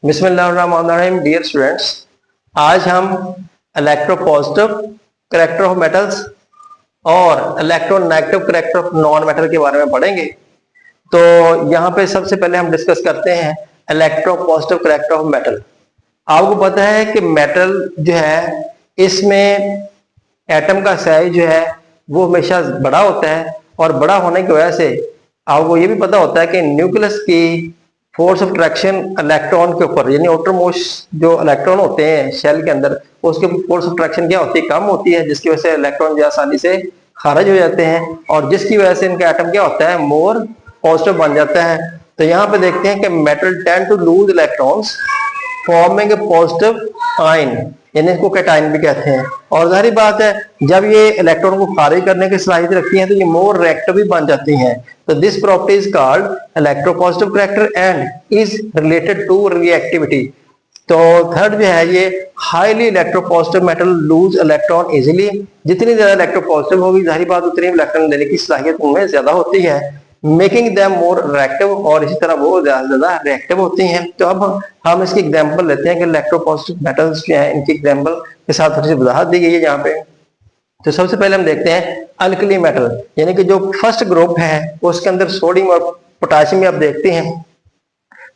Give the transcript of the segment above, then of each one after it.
बिस्मिल्लाहिर्रहमानिर्रहीम। Dear students, आज हम इलेक्ट्रोपॉजिटिव करैक्टर ऑफ मेटल्स और electronegative character of non metal के बारे में पढ़ेंगे। तो यहाँ पे सबसे पहले हम डिस्कस करते हैं इलेक्ट्रोपॉजिटिव करैक्टर ऑफ मेटल। आपको पता है कि मेटल जो है इसमें एटम का साइज जो है वो हमेशा बड़ा होता है, और बड़ा होने की वजह से आपको ये भी पता होता है कि न्यूक्लियस की फोर्स ऑफ अट्रैक्शन इलेक्ट्रॉन के ऊपर, यानी आउटर मोस्ट जो इलेक्ट्रॉन होते हैं शेल के अंदर, उसके फोर्स ऑफ अट्रैक्शन क्या होती है, कम होती है, जिसकी वजह से इलेक्ट्रॉन जो आसानी से खारिज हो जाते हैं, और जिसकी वजह से इनका एटम क्या होता है, मोर पॉजिटिव बन जाता है। तो यहाँ पे देखते हैं कि metal tend to lose electrons forming a positive ion, यानी इसको कैटायन भी कहते हैं। और जाहिर बात है, जब ये इलेक्ट्रॉन को खारिज करने की सलाहियत रखती हैं तो ये मोर रिएक्टिव भी बन जाती हैं। तो this property is called electropositive character and is related to reactivity. तो थर्ड जो है, ये highly electropositive metal lose electron easily. जितनी ज्यादा इलेक्ट्रोपॉजिटिव होगी, जाहिर बात उतनी इलेक्ट्रॉन देने की सलाहियत उनमें ज्यादा होती है, मेकिंग देम मोर रिएक्टिव, और इसी तरह वो ज्यादा रिएक्टिव होती हैं। तो अब हम इसकी एग्जांपल लेते हैं कि इलेक्ट्रोपॉजिटिव मेटल्स जो है, इनकी एग्जांपल के साथ थोड़ी सी वजाहत दी गई है यहाँ पे। तो सबसे पहले हम देखते हैं अल्कली मेटल, यानी कि जो फर्स्ट ग्रुप है उसके अंदर सोडियम और पोटेशियम आप देखते हैं।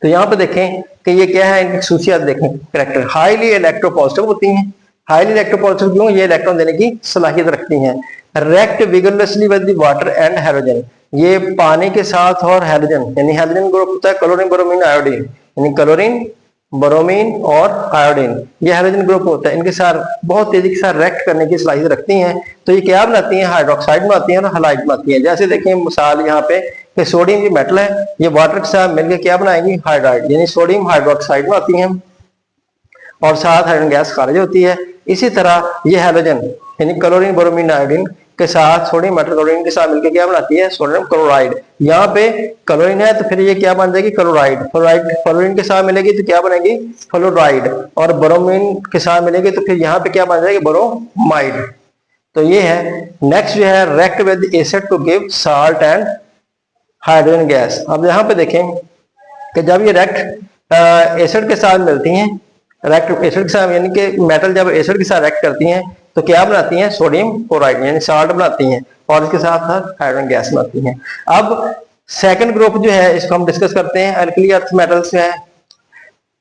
तो यहाँ पे देखें कि ये क्या है, इनकी खसूसियात देखें। करैक्टर हाईली इलेक्ट्रोपॉजिटिव होती हैं। हाईली इलेक्ट्रोपॉजिटिव क्यों? ये इलेक्ट्रॉन देने की सलाहियत रखती हैं। React vigorously with the water and hydrogen, ये पानी के साथ और हाइड्रोजन, यानी हाइड्रोजन ग्रुप होता है क्लोरीन ब्रोमीन आयोडीन, यानी क्लोरीन ब्रोमीन और आयोडीन, ये हाइड्रोजन ग्रुप होता है। इनके साथ बहुत तेजी के साथ रिएक्ट करने की सलाहियत रखती हैं। तो ये क्या बनाती हैं, हाइड्रोक्साइड बनाती हैं और हलाइड बनाती हैं। जैसे देखें मिसाल यहाँ पे कि सोडियम की मेटल है, ये वाटर के साथ मिलकर क्या बनाएगी, हाइड्राइड, यानी सोडियम हाइड्रोक्साइड बनाती हैं और साथ हाइड्रोजन गैस खारिज होती है। इसी तरह ये हाइड्रोजन यानी क्लोरीन ब्रोमीन आयोडीन के साथ सोडियम मेटल क्लोरीन के साथ मिलकर क्या बनाती है, सोडियम क्लोराइड। यहाँ पे क्लोरीन है तो फिर ये क्या बन जाएगी, क्लोराइड। फ्लोराइड फ्लोरीन के साथ मिलेगी तो क्या बनेगी, फ्लोराइड, और ब्रोमीन के साथ मिलेगी तो फिर यहाँ पे क्या बन जाएगी, ब्रोमाइड। तो ये है। नेक्स्ट जो है react with acid to give salt and hydrogen gas. अब यहाँ पे देखें कि जब ये रिएक्ट एसिड के साथ मिलती हैं, रिएक्ट एसिड के साथ, यानी कि मेटल जब एसिड के साथ रिएक्ट करती हैं तो क्या बनाती हैं, सोडियम क्लोराइड यानी साल्ट बनाती हैं, और इसके साथ साथ हाइड्रोजन गैस बनाती हैं। अब सेकंड ग्रुप जो है इसको हम डिस्कस करते हैं। अल्कली अर्थ मेटल्स है,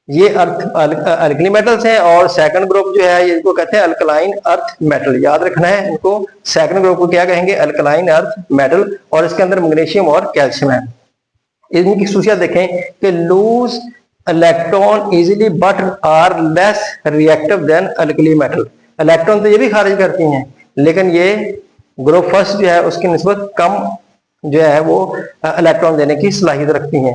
ये अल्कली मेटल्स हैं, और सेकंड ग्रुप जो है इसको कहते हैं अल्कलाइन अर्थ मेटल। याद रखना है इनको, सेकंड ग्रुप को क्या कहेंगे, अल्कलाइन अर्थ मेटल, और इसके अंदर मैग्नीशियम और कैल्शियम है। इनकी खसूसियात देखें कि lose electron easily but are less reactive than alkali metal. Electron तो ये भी खारिज करती हैं, लेकिन ये ग्रुप फर्स्ट जो है उसकी निस्बत कम जो है वो इलेक्ट्रॉन देने की सलाहियत रखती हैं,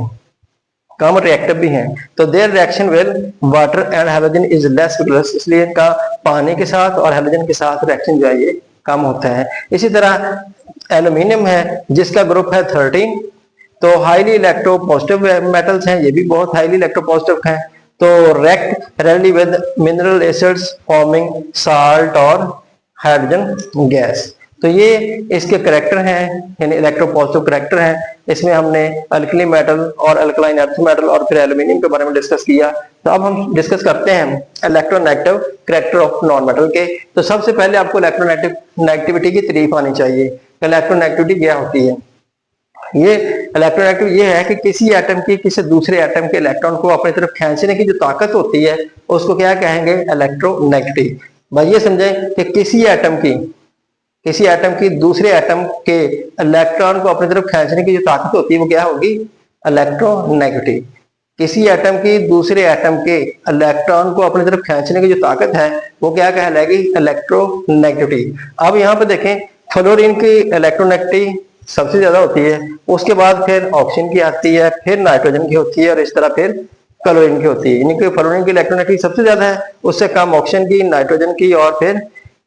कम रिएक्टिव भी हैं। तो their reaction with water and hydrogen is less vigorous, इसलिए इनका पानी के साथ और हाइड्रोजन के साथ रिएक्शन जो है ये कम होता है। इसी तरह एल्यूमिनियम है जिसका ग्रुप है 13। तो हाईली इलेक्ट्रोपॉजिटिव मेटल्स हैं, ये भी बहुत हाईली इलेक्ट्रोपॉजिटिव हैं। तो react readily with mineral acids forming salt और हाइड्रोजन गैस। तो ये इसके करैक्टर हैं, यानी इलेक्ट्रोपॉजिटिव करैक्टर हैं। इसमें हमने अल्कली मेटल और अल्कलाइन अर्थ मेटल और फिर एल्यूमिनियम के बारे में डिस्कस किया। तो अब हम डिस्कस करते हैं electronegative character of non metal के। तो सबसे पहले आपको इलेक्ट्रोनेगेटिविटी की तारीफ आनी चाहिए। इलेक्ट्रोनेगेटिविटी क्या होती है? ये इलेक्ट्रोनेगेटिव ये है कि किसी एटम की किसी दूसरे एटम के इलेक्ट्रॉन को अपनी तरफ खींचने की जो ताकत होती है उसको क्या कहेंगे, इलेक्ट्रोनेगेटिव। भाई ये समझें कि किसी एटम की दूसरे एटम के इलेक्ट्रॉन को अपनी तरफ खींचने की जो ताकत होती है वो क्या होगी, इलेक्ट्रोनेगेटिव। किसी एटम की दूसरे एटम के इलेक्ट्रॉन को अपनी तरफ खींचने की जो ताकत है वो क्या कहलाएगी, इलेक्ट्रोनेगेटिविटी। अब यहाँ पे देखें फ्लोरीन की इलेक्ट्रोनेगेटिविटी सबसे ज्यादा होती है, उसके बाद फिर ऑक्सीजन की आती है, फिर नाइट्रोजन की होती है, और इस तरह फिर क्लोरीन की होती है। यानी कि फ्लोरीन की इलेक्ट्रोनेगेटिविटी सबसे ज्यादा है, उससे कम ऑक्सीजन की, नाइट्रोजन की और फिर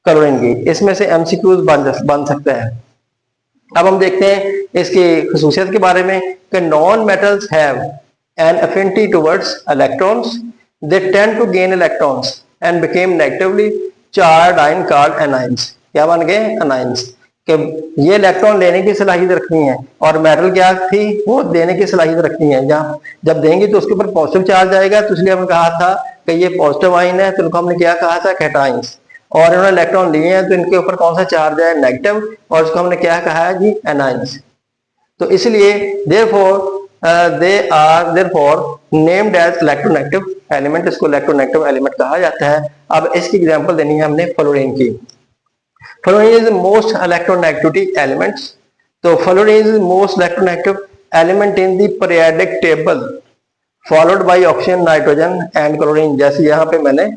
क्लोरीन की। इसमें से एमसीक्यूज बन सकता है। अब हम देखते हैं इसकी खसूसियत के बारे में कि non metals have an affinity towards electrons, they tend to gain electrons and became negatively charged ion called anions. क्या बन गए, एनाइंस। कि ये इलेक्ट्रॉन लेने की सलाहियत रखनी है और मेटल क्या थी, वो देने की सलाहियत रखनी है। जब देंगे तो उसके ऊपर पॉजिटिव चार्ज आएगा, तो इसलिए हमने कहा था कि ये पॉजिटिव आइन है, तो इनको हमने क्या कहा था, कैटाइंस। और इन्होंने इलेक्ट्रॉन लिए हैं तो इनके ऊपर कौन सा चार्ज है, नेगेटिव, और इसको हमने क्या कहा है जी, एनाइंस। तो इसलिए they are therefore named as electronegative element, इसको इलेक्ट्रोनेगेटिव एलिमेंट कहा जाता है। अब इसकी एग्जांपल देनी है हमने फ्लोरीन की। Fluorine is most electronegativity elements. तो fluorine is most electronegative element in the periodic table followed by oxygen, nitrogen and chlorine, जैसे यहाँ पे मैंने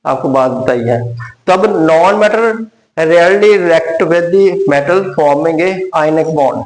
आपको बात बताई है। तो अब non metal rarely react with the metal forming a ionic bond.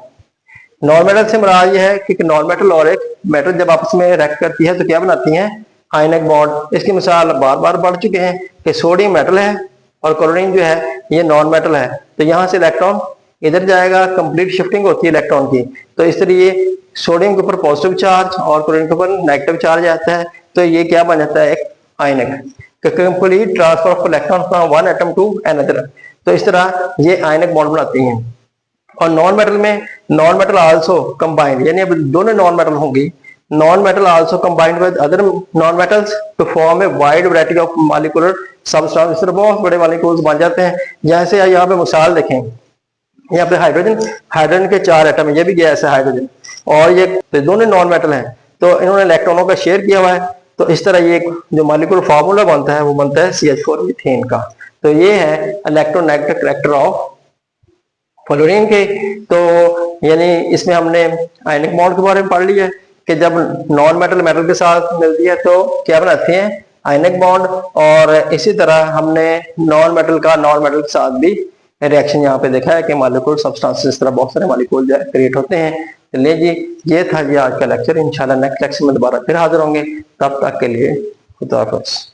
Non metal से मुराद यह है कि नॉन मेटल और एक मेटल जब आपस में रिएक्ट करती है तो क्या बनाती हैं, आयनिक बॉन्ड। इसकी मिसाल बार बार बढ़ चुके हैं कि सोडियम मेटल है और क्लोरीन जो है ये नॉन मेटल है। तो यहाँ से इलेक्ट्रॉन इधर जाएगा, कंप्लीट शिफ्टिंग होती है इलेक्ट्रॉन की। तो इस तरह सोडियम के ऊपर पॉजिटिव चार्ज और क्लोरीन के ऊपर नेगेटिव चार्ज आता है, तो ये क्या बन जाता है, एक आयनिक, complete transfer of electron from one atom to another. तो इस तरह ये आयनिक बॉन्ड बनाती हैं। और नॉन मेटल में नॉन मेटल आल्सो कंबाइंड, यानी अब दोनों नॉन मेटल होंगी, non metal also combined with other non metals to form a wide variety of molecular substance. इस तरह बहुत बड़े मॉलिक्यूल्स बन जाते हैं। जैसे यहाँ पे मिसाल देखें, यहाँ पे हाइड्रोजन के 4 एटम, ये भी गैस है हाइड्रोजन, और ये दोनों नॉन मेटल हैं, तो इन्होंने इलेक्ट्रॉनों का शेयर किया हुआ है। तो इस तरह ये जो मॉलिक्यूलर फार्मूला बनता है वो बनता है CH4 मीथेन का। तो ये है इलेक्ट्रोनेगेटिव करैक्टर ऑफ फ्लोरीन के। तो यानी इसमें हमने आयनिक बॉन्ड के बारे में पढ़ लिया है कि जब नॉन मेटल मेटल के साथ मिलती है तो क्या बनाती है, आयनिक बॉन्ड। और इसी तरह हमने नॉन मेटल का नॉन मेटल के साथ भी रिएक्शन यहाँ पे देखा है कि मॉलिक्यूल सब्सटेंस, इस तरह बहुत सारे मॉलिक्यूल क्रिएट होते हैं। ले जी, ये था जी आज का लेक्चर। इंशाल्लाह नेक्स्ट लेक्चर में दोबारा फिर हाजिर होंगे। तब तक के लिए खुदा हाफिज़।